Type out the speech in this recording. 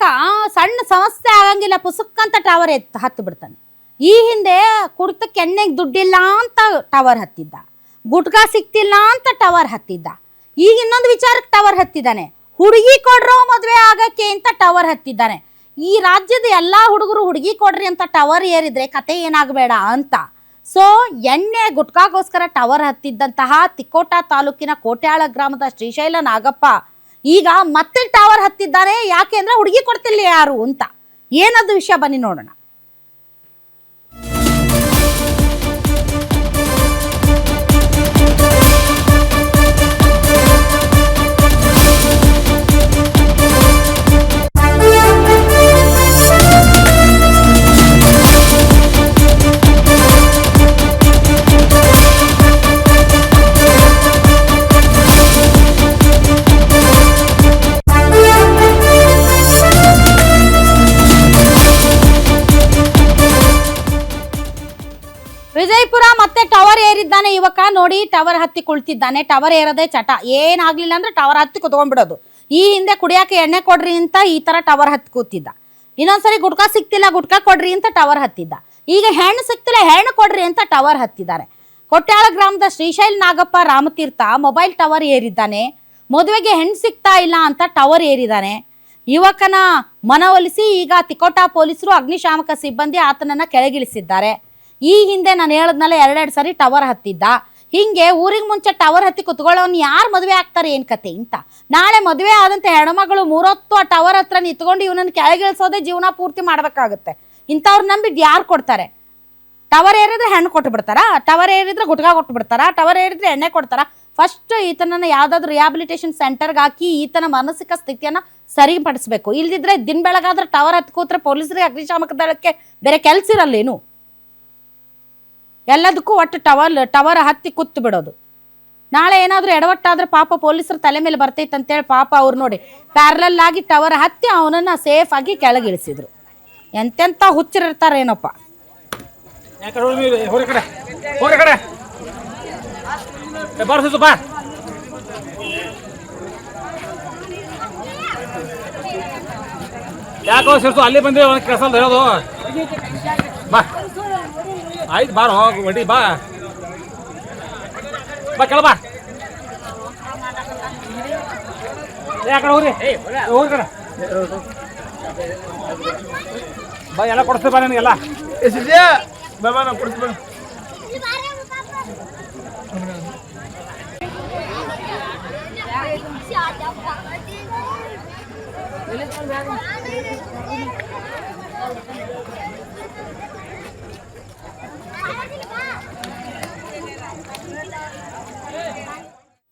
ಅದಕ್ಕ ಸಣ್ಣ ಸಮಸ್ಯೆ ಆಗಂಗಿಲ್ಲ, ಪುಸುಕ್ಕಂತ ಟವರ್ ಹತ್ತು ಬಿಡ್ತಾನೆ. ಈ ಹಿಂದೆ ಕುಡ್ತಕ್ಕೆ ಎಣ್ಣೆಗೆ ದುಡ್ಡಿಲ್ಲ ಅಂತ ಟವರ್ ಹತ್ತಿದ್ದ, ಗುಟ್ಕಾ ಸಿಕ್ತಿಲ್ಲ ಅಂತ ಟವರ್ ಹತ್ತಿದ್ದ. ಈಗ ಇನ್ನೊಂದು ವಿಚಾರಕ್ಕೆ ಟವರ್ ಹತ್ತಿದ್ದಾನೆ, ಹುಡುಗಿ ಕೊಡ್ರೋ ಮದುವೆ ಆಗಕ್ಕೆ ಅಂತ ಟವರ್ ಹತ್ತಿದ್ದಾನೆ. ಈ ರಾಜ್ಯದ ಎಲ್ಲಾ ಹುಡುಗರು ಹುಡುಗಿ ಕೊಡ್ರಿ ಅಂತ ಟವರ್ ಏರಿದ್ರೆ ಕತೆ ಏನಾಗಬೇಡ ಅಂತ. ಸೊ ಎಣ್ಣೆ ಗುಟ್ಕಾಗೋಸ್ಕರ ಟವರ್ ಹತ್ತಿದ್ದಂತಹ ತಿಕೋಟ ತಾಲೂಕಿನ ಕೋಟ್ಯಾಳ ಗ್ರಾಮದ ಶ್ರೀಶೈಲ ನಾಗಪ್ಪ ಈಗ ಮತ್ತೆ ಟವರ್ ಹತ್ತಿದ್ದಾರೆ. ಯಾಕೆ ಅಂದ್ರೆ ಹುಡುಗಿ ಕೊಡ್ತಿಲ್ಲ ಯಾರು ಅಂತ. ಏನದು ವಿಷಯ ಬನ್ನಿ ನೋಡೋಣ. ವಿಜಯಪುರ ಮತ್ತೆ ಟವರ್ ಏರಿದ್ದಾನೆ ಯುವಕ. ನೋಡಿ ಟವರ್ ಹತ್ತಿ ಕುಳಿತಿದ್ದಾನೆ. ಟವರ್ ಏರದೆ ಚಟ, ಏನಾಗ್ಲಿಲ್ಲ ಅಂದ್ರೆ ಟವರ್ ಹತ್ತಿ ಕುತ್ಕೊಂಡ್ಬಿಡೋದು. ಈ ಹಿಂದೆ ಕುಡಿಯಾಕೆ ಎಣ್ಣೆ ಕೊಡ್ರಿ ಅಂತ ಈ ತರ ಟವರ್ ಹತ್ತಿ ಕೂತಿದ್ದ. ಇನ್ನೊಂದ್ಸರಿ ಗುಟ್ಕಾ ಸಿಕ್ತಿಲ್ಲ, ಗುಟ್ಕಾ ಕೊಡ್ರಿ ಅಂತ ಟವರ್ ಹತ್ತಿದ್ದ. ಈಗ ಹೆಣ್ಣು ಸಿಕ್ತಿಲ್ಲ, ಹೆಣ್ಣು ಕೊಡ್ರಿ ಅಂತ ಟವರ್ ಹತ್ತಿದ್ದಾರೆ. ಕೊಟ್ಯಾಳ ಗ್ರಾಮದ ಶ್ರೀಶೈಲ್ ನಾಗಪ್ಪ ರಾಮತೀರ್ಥ ಮೊಬೈಲ್ ಟವರ್ ಏರಿದ್ದಾನೆ. ಮದುವೆಗೆ ಹೆಣ್ಣು ಸಿಗ್ತಾ ಇಲ್ಲ ಅಂತ ಟವರ್ ಏರಿದ್ದಾನೆ. ಯುವಕನ ಮನವೊಲಿಸಿ ಈಗ ತಿಕೋಟ ಪೊಲೀಸರು ಅಗ್ನಿಶಾಮಕ ಸಿಬ್ಬಂದಿ ಆತನನ್ನ ಕೆಳಗಿಳಿಸಿದ್ದಾರೆ. ಈ ಹಿಂದೆ ನಾನು ಹೇಳದ್ನಲ್ಲ, 2 ಸರಿ ಟವರ್ ಹತ್ತಿದ್ದ. ಹಿಂಗೆ ಊರಿಗೆ ಮುಂಚೆ ಟವರ್ ಹತ್ತಿ ಕುತ್ಕೊಳ್ಳೋನ್ ಯಾರು ಮದುವೆ ಆಗ್ತಾರೆ ಏನ್ ಕತೆ ಅಂತ. ನಾಳೆ ಮದುವೆ ಆದಂತೆ ಹೆಣ್ಮಗಳು 3 ಹೊತ್ತು ಆ ಟವರ್ ಹತ್ರ ನಿಂತ್ಕೊಂಡು ಇವನನ್ನು ಕೆಳಗಿಳಿಸೋದೇ ಜೀವನ ಪೂರ್ತಿ ಮಾಡ್ಬೇಕಾಗುತ್ತೆ. ಇಂಥವ್ರು ನಂಬಿದ್ದು ಯಾರು ಕೊಡ್ತಾರೆ? ಟವರ್ ಏರಿದ್ರೆ ಹೆಣ್ಣು ಕೊಟ್ಟು ಬಿಡ್ತಾರಾ? ಟವರ್ ಏರಿದ್ರೆ ಗುಟ್ಕಾ ಕೊಟ್ಟು ಬಿಡ್ತಾರಾ? ಟವರ್ ಏರಿದ್ರೆ ಎಣ್ಣೆ ಕೊಡ್ತಾರಾ? ಫಸ್ಟ್ ಈತನನ್ನ ಯಾವ್ದಾದ್ರು ರಿಹಾಬಿಲಿಟೇಷನ್ ಸೆಂಟರ್ಗೆ ಹಾಕಿ ಈತನ ಮಾನಸಿಕ ಸ್ಥಿತಿಯನ್ನ ಸರಿಪಡಿಸ್ಬೇಕು. ಇಲ್ದಿದ್ರೆ ದಿನ ಬೆಳಗಾದ್ರೆ ಟವರ್ ಹತ್ತಿ ಕೂತ್ರೆ ಪೊಲೀಸರಿಗೆ ಅಗ್ನಿಶಾಮಕ ದಳಕ್ಕೆ ಬೇರೆ ಕೆಲ್ಸ ಇರಲ್ಲೇನು? ಎಲ್ಲದಕ್ಕೂ ಒಟ್ಟು ಟವರ್ ಹತ್ತಿ ಕೂತ್ ಬಿಡೋದು. ನಾಳೆ ಏನಾದ್ರೂ ಎಡವಟ್ಟಾದ್ರೆ ಪಾಪ ಪೊಲೀಸರ ತಲೆ ಮೇಲೆ ಬರ್ತೈತೆ ಅಂತೇಳಿ ಪಾಪ ಅವ್ರು ನೋಡಿ ಪ್ಯಾರಲಲ್ ಆಗಿ ಟವರ್ ಹತ್ತಿ ಅವನನ್ನ ಸೇಫ್ ಆಗಿ ಕೆಳಗಿಳಿಸಿದ್ರು. ಎಂತೆಂತ ಹುಚ್ಚರಿರ್ತಾರೇನಪ್ಪ. ಯಾಕೋ ಸಿರ್ಸು ಅಲ್ಲಿ ಬಂದ್ರೆ ಕೆಲಸ ಹೇಳೋದು. ಬಾ ಆಯ್ತು, ಬಾರ ಹೋಗಿ ಬಡ್ಡಿ ಬಾ ಬಾ ಕೆಳ ಬಾ. ಯಾಕಡೆ ಹೋಗ್ರಿ ಹೋಗ್ರಿ ಕಡೆ ಬಾ, ಎಲ್ಲ ಕೊಡಿಸ್ತೀವಿ ಬಾ ನನಗೆಲ್ಲ. ಬಾ ಬಾ, ನಾವು ಕೊಡಿಸ್ತೀವಿ.